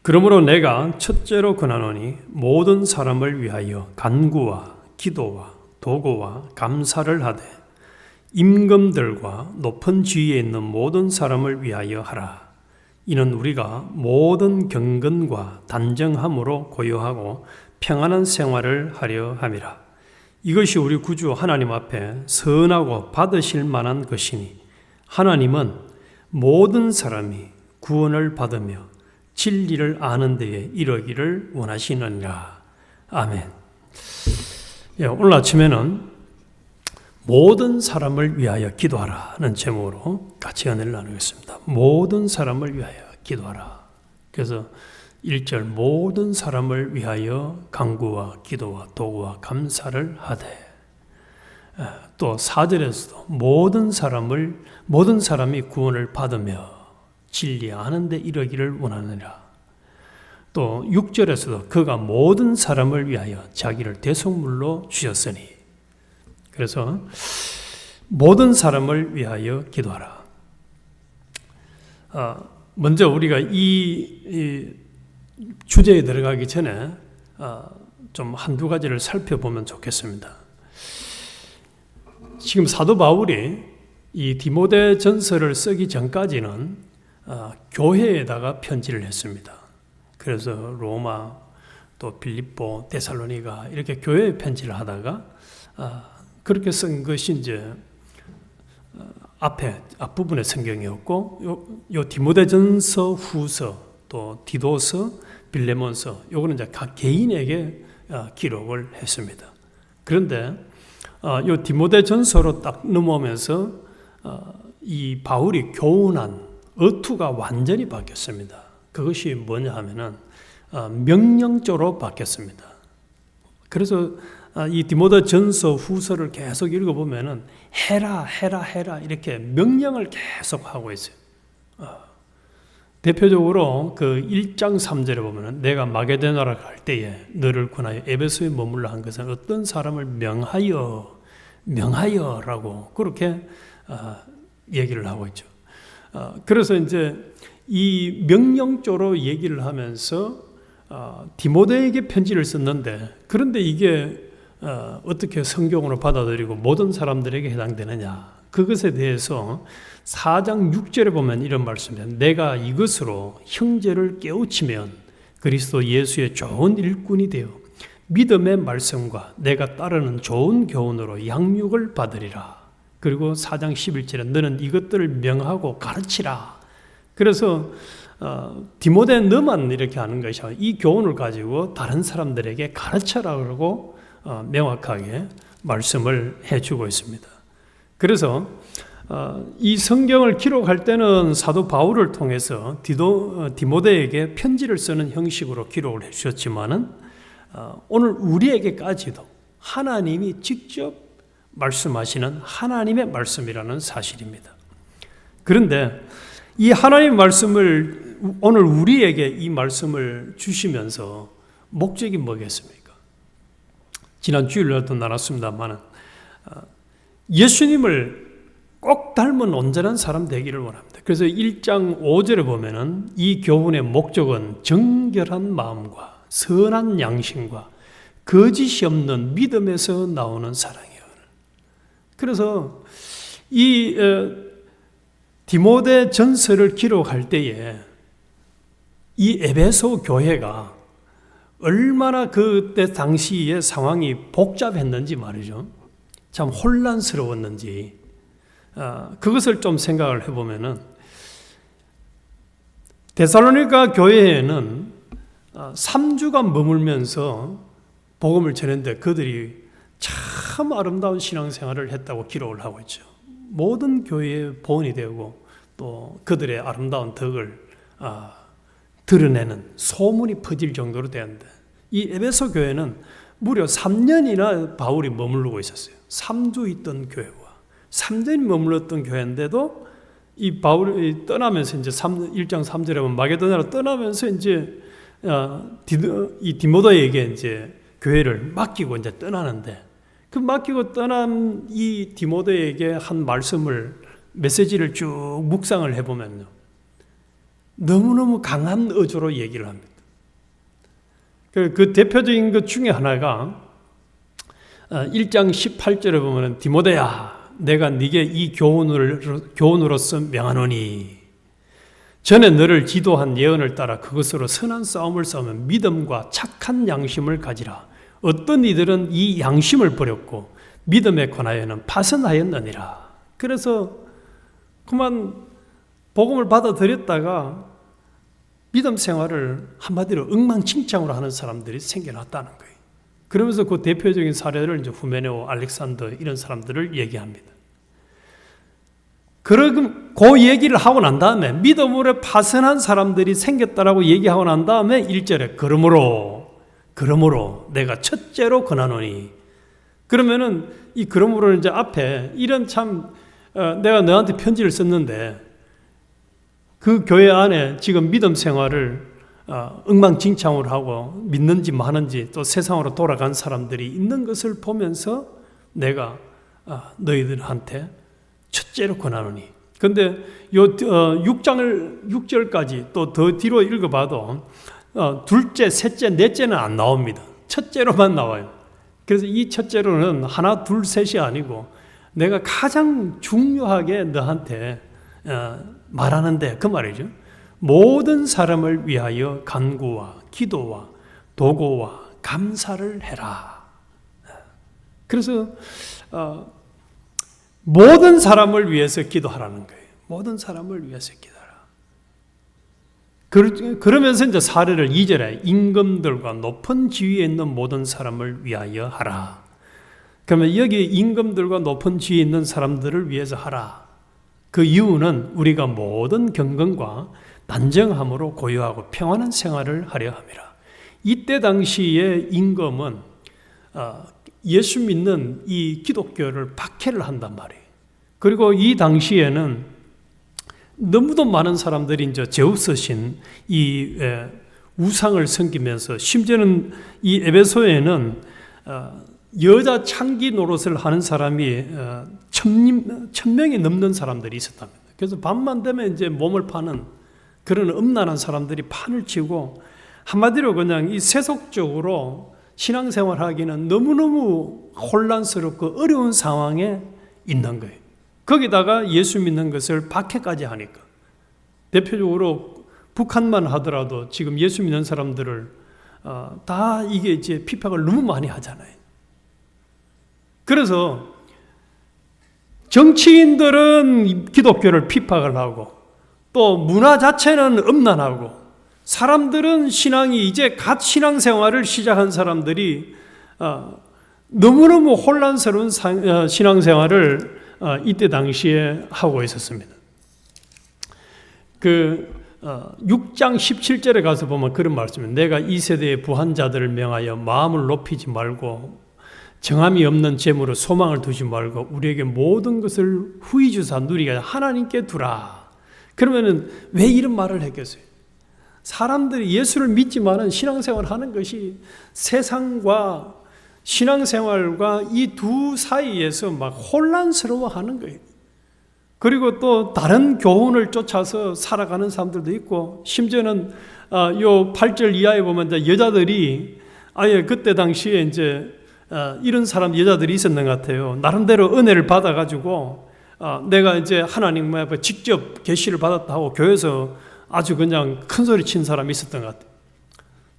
그러므로 내가 첫째로 권하노니 모든 사람을 위하여 간구와 기도와 도고와 감사를 하되 임금들과 높은 지위에 있는 모든 사람을 위하여 하라. 이는 우리가 모든 경건과 단정함으로 고요하고 평안한 생활을 하려 함이라. 이것이 우리 구주 하나님 앞에 선하고 받으실 만한 것이니 하나님은 모든 사람이 구원을 받으며 진리를 아는 데에 이르기를 원하시느니라. 아멘. 오늘 아침에는 모든 사람을 위하여 기도하라는 제목으로 같이 은혜를 나누겠습니다. 모든 사람을 위하여 기도하라. 그래서 1절 모든 사람을 위하여 간구와 기도와 도구와 감사를 하되, 또 4절에서도 모든 사람이 구원을 받으며 진리 아는 데 이르기를 원하느니라. 또 6절에서도 그가 모든 사람을 위하여 자기를 대속물로 주셨으니. 그래서 모든 사람을 위하여 기도하라. 먼저 우리가 이 주제에 들어가기 전에 좀 한두 가지를 살펴보면 좋겠습니다. 지금 사도 바울이 이 디모데 전서를 쓰기 전까지는 교회에다가 편지를 했습니다. 그래서 로마, 또 빌립보, 데살로니가 이렇게 교회에 편지를 하다가 그렇게 쓴 것이 이제 앞부분의 성경이었고, 요 디모데전서, 후서, 또 디도서, 빌레몬서, 요거는 이제 각 개인에게 기록을 했습니다. 그런데 요 디모데전서로 딱 넘어오면서 이 바울이 교훈한 어투가 완전히 바뀌었습니다. 그것이 뭐냐 하면은 명령조로 바뀌었습니다. 그래서 이 디모데전서 후서를 계속 읽어보면은 해라 이렇게 명령을 계속 하고 있어요. 대표적으로 그 1장 3절에 보면은 내가 마게도냐로 갈 때에 너를 권하여 에베소에 머물러 한 것은 어떤 사람을 명하여라고 그렇게 얘기를 하고 있죠. 그래서 이제 이 명령조로 얘기를 하면서 디모데에게 편지를 썼는데, 그런데 이게 어떻게 성경으로 받아들이고 모든 사람들에게 해당되느냐, 그것에 대해서 4장 6절에 보면 이런 말씀이에요. 내가 이것으로 형제를 깨우치면 그리스도 예수의 좋은 일꾼이 되어 믿음의 말씀과 내가 따르는 좋은 교훈으로 양육을 받으리라. 그리고 4장 11절에 너는 이것들을 명하고 가르치라. 그래서 디모데 너만 이렇게 하는 것이 아니라 이 교훈을 가지고 다른 사람들에게 가르쳐라 그러고 명확하게 말씀을 해주고 있습니다. 그래서 이 성경을 기록할 때는 사도 바울을 통해서 디모데에게 편지를 쓰는 형식으로 기록을 해주셨지만은 오늘 우리에게까지도 하나님이 직접 말씀하시는 하나님의 말씀이라는 사실입니다. 그런데 이 하나님의 말씀을 오늘 우리에게 이 말씀을 주시면서 목적이 뭐겠습니까? 지난 주일날도 나눴습니다만 예수님을 꼭 닮은 온전한 사람 되기를 원합니다. 그래서 1장 5절에 보면은 이 교훈의 목적은 정결한 마음과 선한 양심과 거짓이 없는 믿음에서 나오는 사랑이에요. 그래서 이 디모데 전서를 기록할 때에 이 에베소 교회가 얼마나 그때 당시의 상황이 복잡했는지 말이죠. 참 혼란스러웠는지 그것을 좀 생각을 해보면은 데살로니가 교회에는 3주간 머물면서 복음을 전했는데 그들이 참 아름다운 신앙생활을 했다고 기록을 하고 있죠. 모든 교회의 본이 되고 또 그들의 아름다운 덕을 드러내는 소문이 퍼질 정도로 되었는데, 이 에베소 교회는 무려 3년이나 바울이 머무르고 있었어요. 3주 있던 교회와 3년이 머물렀던 교회인데도 이 바울이 떠나면서 이제 1장 3절에 보면 마게도냐로 떠나면서 이제 이 디모데에게 이제 교회를 맡기고 이제 떠나는데, 그 맡기고 떠난 이 디모데에게 한 말씀을 메시지를 쭉 묵상을 해보면요, 너무너무 강한 어조로 얘기를 합니다. 그 대표적인 것 중에 하나가 1장 18절에 보면 디모데야 내가 네게 이 교훈으로서 명하노니 전에 너를 지도한 예언을 따라 그것으로 선한 싸움을 싸우며 믿음과 착한 양심을 가지라. 어떤 이들은 이 양심을 버렸고 믿음에 관하여는 파선하였느니라. 그래서 그만 복음을 받아들였다가 믿음 생활을 한마디로 엉망진창으로 하는 사람들이 생겨났다는 거예요. 그러면서 그 대표적인 사례를 이제 후메네오, 알렉산더 이런 사람들을 얘기합니다. 그 얘기를 하고 난 다음에 믿음으로 파선한 사람들이 생겼다라고 얘기하고 난 다음에 1절에 그러므로 내가 첫째로 권하노니 그러면은 이 그러므로는 이제 앞에 이런 참 내가 너한테 편지를 썼는데 그 교회 안에 지금 믿음 생활을 엉망진창으로 하고 믿는지 마는지 또 세상으로 돌아간 사람들이 있는 것을 보면서 내가 너희들한테 첫째로 권하노니. 그런데 요 6절까지 또 더 뒤로 읽어봐도 둘째, 셋째, 넷째는 안 나옵니다. 첫째로만 나와요. 그래서 이 첫째로는 하나, 둘, 셋이 아니고 내가 가장 중요하게 너한테 말하는데 그 말이죠. 모든 사람을 위하여 간구와 기도와 도고와 감사를 해라. 그래서 모든 사람을 위해서 기도하라는 거예요. 모든 사람을 위해서 기도하라. 그러면서 이제 사례를 2절에 임금들과 높은 지위에 있는 모든 사람을 위하여 하라. 그러면 여기 임금들과 높은 지위에 있는 사람들을 위해서 하라. 그 이유는 우리가 모든 경건과 단정함으로 고요하고 평안한 생활을 하려 함이라. 이때 당시에 임금은 예수 믿는 이 기독교를 박해를 한단 말이에요. 그리고 이 당시에는 너무도 많은 사람들이 이제 제우스신 이 우상을 섬기면서 심지어는 이 에베소에는 여자 창기 노릇을 하는 사람이 1000명이 넘는 사람들이 있었답니다. 그래서 밤만 되면 이제 몸을 파는 그런 음란한 사람들이 판을 치고 한마디로 그냥 이 세속적으로 신앙생활하기는 너무너무 혼란스럽고 어려운 상황에 있는 거예요. 거기다가 예수 믿는 것을 박해까지 하니까 대표적으로 북한만 하더라도 지금 예수 믿는 사람들을 다 이게 이제 핍박을 너무 많이 하잖아요. 그래서 정치인들은 기독교를 핍박을 하고 또 문화 자체는 음란하고 사람들은 신앙이 이제 갓 신앙생활을 시작한 사람들이 너무너무 혼란스러운 신앙생활을 이때 당시에 하고 있었습니다. 그 6장 17절에 가서 보면 그런 말씀입니다. 내가 이 세대의 부한 자들을 명하여 마음을 높이지 말고 정함이 없는 재물로 소망을 두지 말고 우리에게 모든 것을 후히 주사 누리게 하나님께 두라. 그러면은 왜 이런 말을 했겠어요? 사람들이 예수를 믿지만은 신앙생활을 하는 것이 세상과 신앙생활과 이 두 사이에서 막 혼란스러워하는 거예요. 그리고 또 다른 교훈을 쫓아서 살아가는 사람들도 있고 심지어는 요 8절 이하에 보면 이제 여자들이 아예 그때 당시에 이제 이런 사람 여자들이 있었는 것 같아요. 나름대로 은혜를 받아가지고 내가 이제 하나님 앞에 직접 계시를 받았다 하고 교회에서 아주 그냥 큰 소리 친 사람이 있었던 것 같아요.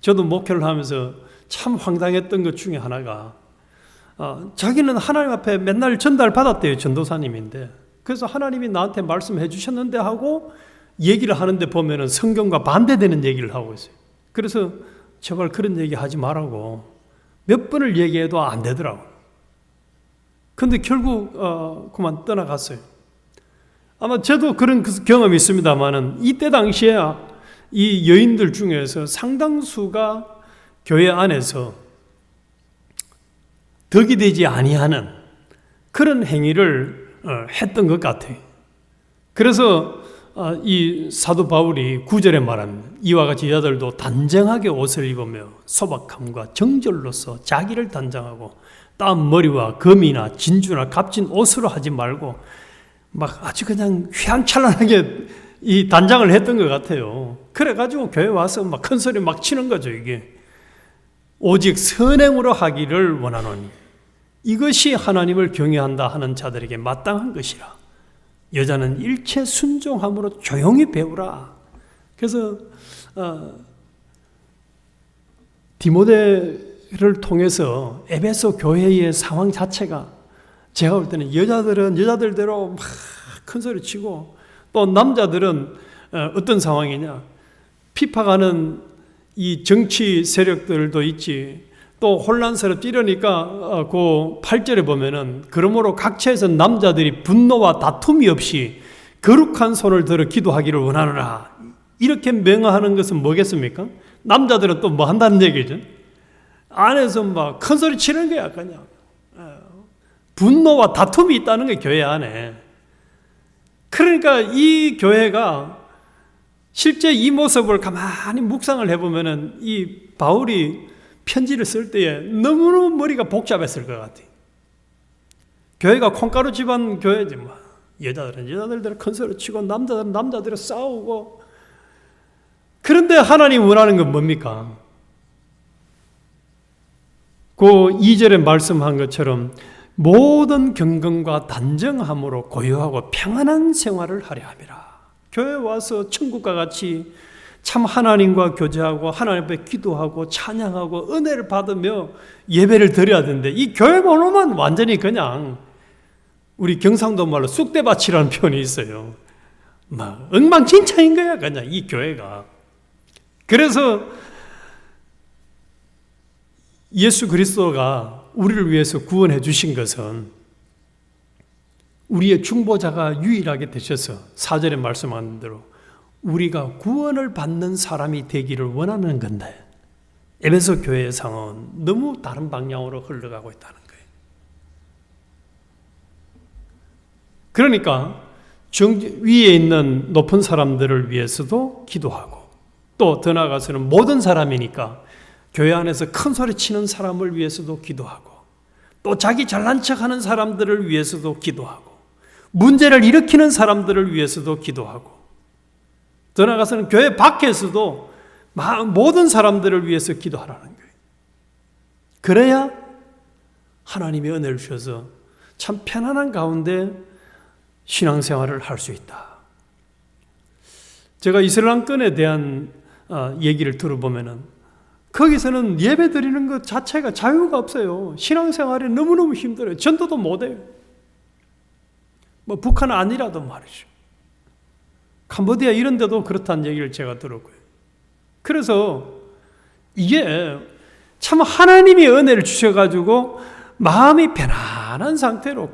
저도 목회를 하면서 참 황당했던 것 중에 하나가 자기는 하나님 앞에 맨날 전달 받았대요. 전도사님인데 그래서 하나님이 나한테 말씀해 주셨는데 하고 얘기를 하는데 보면은 성경과 반대되는 얘기를 하고 있어요. 그래서 제발 그런 얘기 하지 말라고 몇 번을 얘기해도 안 되더라고요. 근데 결국 그만 떠나갔어요. 아마 저도 그런 경험이 있습니다만은 이때 당시에 이 여인들 중에서 상당수가 교회 안에서 덕이 되지 아니하는 그런 행위를 했던 것 같아요. 그래서 이 사도 바울이 9절에 말합니다. 이와 같이 여자들도 단정하게 옷을 입으며 소박함과 정절로서 자기를 단장하고 땀 머리와 금이나 진주나 값진 옷으로 하지 말고 막 아주 그냥 휘황찬란하게 이 단장을 했던 것 같아요. 그래가지고 교회 와서 막 큰 소리 막 치는 거죠, 이게. 오직 선행으로 하기를 원하노니 이것이 하나님을 경외한다 하는 자들에게 마땅한 것이라. 여자는 일체 순종함으로 조용히 배우라. 그래서 디모데를 통해서 에베소 교회의 상황 자체가 제가 볼 때는 여자들은 여자들대로 막 큰 소리 치고 또 남자들은 어떤 상황이냐, 핍박하는 이 정치 세력들도 있지. 또 혼란스럽지. 이러니까 그 8절에 보면은 그러므로 각처에서 남자들이 분노와 다툼이 없이 거룩한 손을 들어 기도하기를 원하노라. 이렇게 명하는 것은 뭐겠습니까? 남자들은 또 뭐 한다는 얘기죠. 안에서 막 큰 소리 치는 거야, 그냥. 분노와 다툼이 있다는 게 교회 안에. 그러니까 이 교회가 실제 이 모습을 가만히 묵상을 해보면은 이 바울이 편지를 쓸 때에 너무너무 머리가 복잡했을 것 같아요. 교회가 콩가루 집안 교회지 뭐. 여자들은 여자들대로 큰 소리 치고 남자들은 남자대로 싸우고. 그런데 하나님 원하는 건 뭡니까? 그 2절에 말씀한 것처럼 모든 경건과 단정함으로 고요하고 평안한 생활을 하려 함이라. 교회 와서 천국과 같이 참 하나님과 교제하고 하나님 앞에 기도하고 찬양하고 은혜를 받으며 예배를 드려야 되는데 이 교회 번호만 완전히 그냥 우리 경상도 말로 쑥대밭이라는 표현이 있어요. 막 엉망진창인 거야 그냥 이 교회가. 그래서 예수 그리스도가 우리를 위해서 구원해 주신 것은 우리의 중보자가 유일하게 되셔서 4절에 말씀한 대로 우리가 구원을 받는 사람이 되기를 원하는 건데 에베소 교회의 상황은 너무 다른 방향으로 흘러가고 있다는 거예요. 그러니까 위에 있는 높은 사람들을 위해서도 기도하고 또 더 나아가서는 모든 사람이니까 교회 안에서 큰 소리 치는 사람을 위해서도 기도하고 또 자기 잘난 척하는 사람들을 위해서도 기도하고 문제를 일으키는 사람들을 위해서도 기도하고 더 나아가서는 교회 밖에서도 모든 사람들을 위해서 기도하라는 거예요. 그래야 하나님의 은혜를 주셔서 참 편안한 가운데 신앙생활을 할 수 있다. 제가 이슬람권에 대한 얘기를 들어보면은 거기서는 예배 드리는 것 자체가 자유가 없어요. 신앙생활이 너무너무 힘들어요. 전도도 못해요. 뭐 북한 아니라도 말이죠. 캄보디아 이런 데도 그렇다는 얘기를 제가 들었고요. 그래서 이게 참 하나님이 은혜를 주셔가지고 마음이 편안한 상태로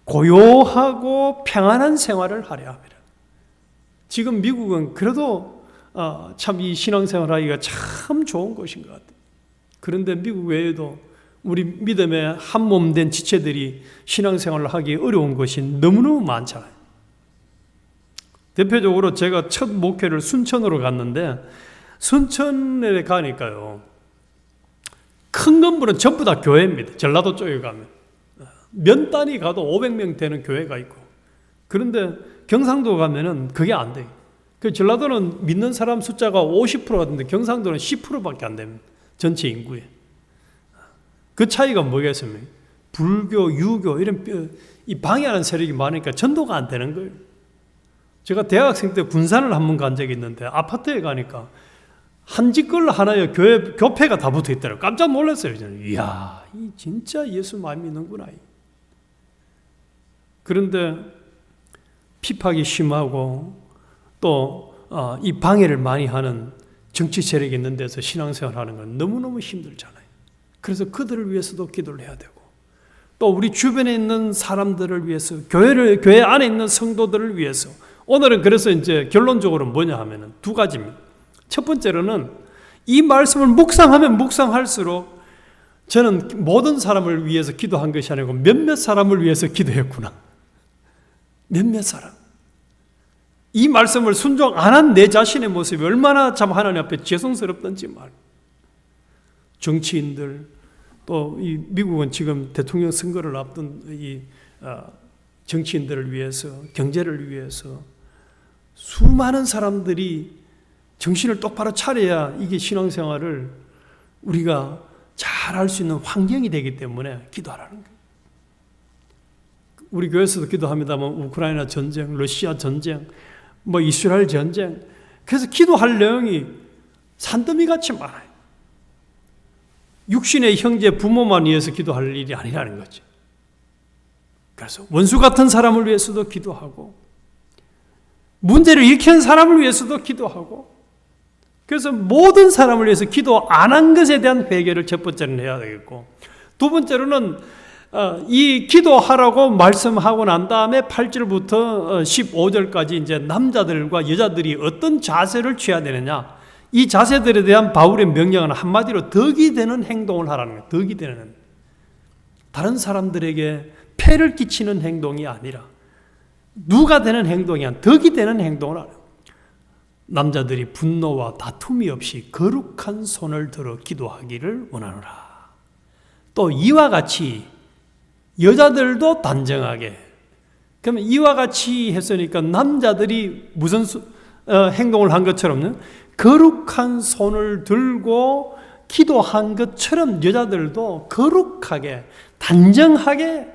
고요하고 평안한 생활을 하려 합니다. 지금 미국은 그래도 참 이 신앙생활 하기가 참 좋은 곳인 것 같아요. 그런데 미국 외에도 우리 믿음의 한 몸 된 지체들이 신앙생활을 하기 어려운 곳이 너무너무 많잖아요. 대표적으로 제가 첫 목회를 순천으로 갔는데 순천에 가니까요. 큰 건물은 전부 다 교회입니다. 전라도 쪽에 가면. 면 단위 가도 500명 되는 교회가 있고. 그런데 경상도 가면은 그게 안 돼요. 그 전라도는 믿는 사람 숫자가 50% 같은데 경상도는 10%밖에 안 됩니다. 전체 인구에. 그 차이가 뭐겠습니까? 불교, 유교 이런 이 방해하는 세력이 많으니까 전도가 안 되는 거예요. 제가 대학생 때 군산을 한 번 간 적이 있는데 아파트에 가니까 한 집걸 하나에 교회가 다 붙어 있더라고요. 깜짝 놀랐어요. 저는. 이야, 이 진짜 예수 많이 믿는구나. 그런데 핍박이 심하고 또 이 방해를 많이 하는 정치 세력이 있는 데서 신앙생활 하는 건 너무너무 힘들잖아요. 그래서 그들을 위해서도 기도를 해야 되고 또 우리 주변에 있는 사람들을 위해서 교회 안에 있는 성도들을 위해서 오늘은 그래서 이제 결론적으로 뭐냐 하면은 두 가지입니다. 첫 번째로는 이 말씀을 묵상하면 묵상할수록 저는 모든 사람을 위해서 기도한 것이 아니고 몇몇 사람을 위해서 기도했구나. 몇몇 사람. 이 말씀을 순종 안 한 내 자신의 모습이 얼마나 참 하나님 앞에 죄송스럽던지 말. 정치인들 또 이 미국은 지금 대통령 선거를 앞둔 이 정치인들을 위해서 경제를 위해서 수많은 사람들이 정신을 똑바로 차려야 이게 신앙생활을 우리가 잘 할 수 있는 환경이 되기 때문에 기도하라는 거예요. 우리 교회에서도 기도합니다만 우크라이나 전쟁, 러시아 전쟁, 이스라엘 전쟁, 그래서 기도할 내용이 산더미같이 많아요. 육신의 형제 부모만 위해서 기도할 일이 아니라는 거죠. 그래서 원수 같은 사람을 위해서도 기도하고 문제를 일으키는 사람을 위해서도 기도하고, 그래서 모든 사람을 위해서 기도 안 한 것에 대한 회개를 첫 번째는 해야 되겠고, 두 번째로는 이 기도하라고 말씀하고 난 다음에 8절부터 15절까지 이제 남자들과 여자들이 어떤 자세를 취해야 되느냐, 이 자세들에 대한 바울의 명령은 한마디로 덕이 되는 행동을 하라는 거예요. 덕이 되는, 다른 사람들에게 폐를 끼치는 행동이 아니라 누가 되는 행동이 아니라 덕이 되는 행동을 하라. 남자들이 분노와 다툼이 없이 거룩한 손을 들어 기도하기를 원하노라. 또 이와 같이 여자들도 단정하게. 그러면 이와 같이 했으니까 남자들이 무슨 행동을 한 것처럼요, 거룩한 손을 들고 기도한 것처럼 여자들도 거룩하게 단정하게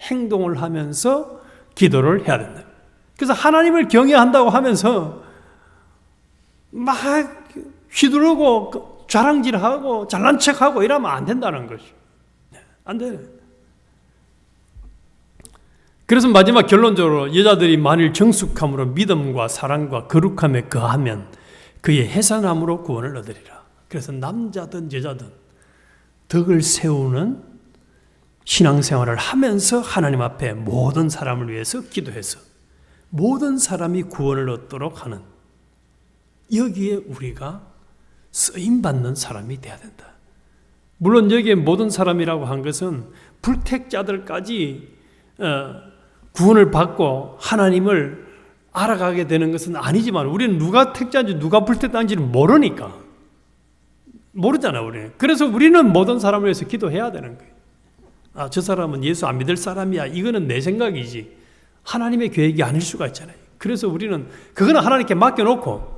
행동을 하면서 기도를 해야 된다. 그래서 하나님을 경외한다고 하면서 막 휘두르고 자랑질하고 잘난 척하고 이러면 안 된다는 거죠. 안 돼. 그래서 마지막 결론적으로 여자들이 만일 정숙함으로 믿음과 사랑과 거룩함에 거하면 그의 해산함으로 구원을 얻으리라. 그래서 남자든 여자든 덕을 세우는 신앙생활을 하면서 하나님 앞에 모든 사람을 위해서 기도해서 모든 사람이 구원을 얻도록 하는, 여기에 우리가 쓰임받는 사람이 돼야 된다. 물론 여기에 모든 사람이라고 한 것은 불택자들까지 구원을 받고 하나님을 알아가게 되는 것은 아니지만, 우리는 누가 택자인지 누가 불택자인지는 모르니까. 모르잖아요, 우리는. 그래서 우리는 모든 사람을 위해서 기도해야 되는 거예요. 저 사람은 예수 안 믿을 사람이야, 이거는 내 생각이지 하나님의 계획이 아닐 수가 있잖아요. 그래서 우리는 그거는 하나님께 맡겨놓고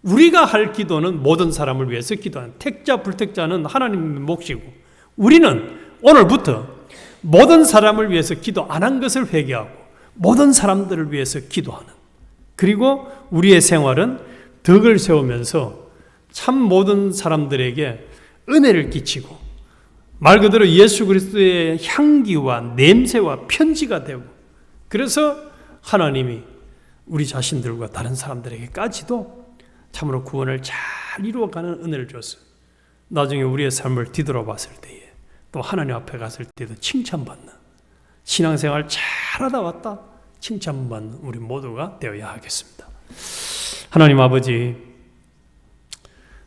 우리가 할 기도는 모든 사람을 위해서 기도하는, 택자 불택자는 하나님의 몫이고, 우리는 오늘부터 모든 사람을 위해서 기도 안 한 것을 회개하고 모든 사람들을 위해서 기도하는, 그리고 우리의 생활은 덕을 세우면서 참 모든 사람들에게 은혜를 끼치고 말 그대로 예수 그리스도의 향기와 냄새와 편지가 되고, 그래서 하나님이 우리 자신들과 다른 사람들에게까지도 참으로 구원을 잘 이루어가는 은혜를 줬어요. 나중에 우리의 삶을 뒤돌아봤을 때에 또 하나님 앞에 갔을 때도 칭찬받는, 신앙생활 잘하다 왔다 칭찬받는 우리 모두가 되어야 하겠습니다. 하나님 아버지,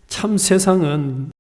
참 세상은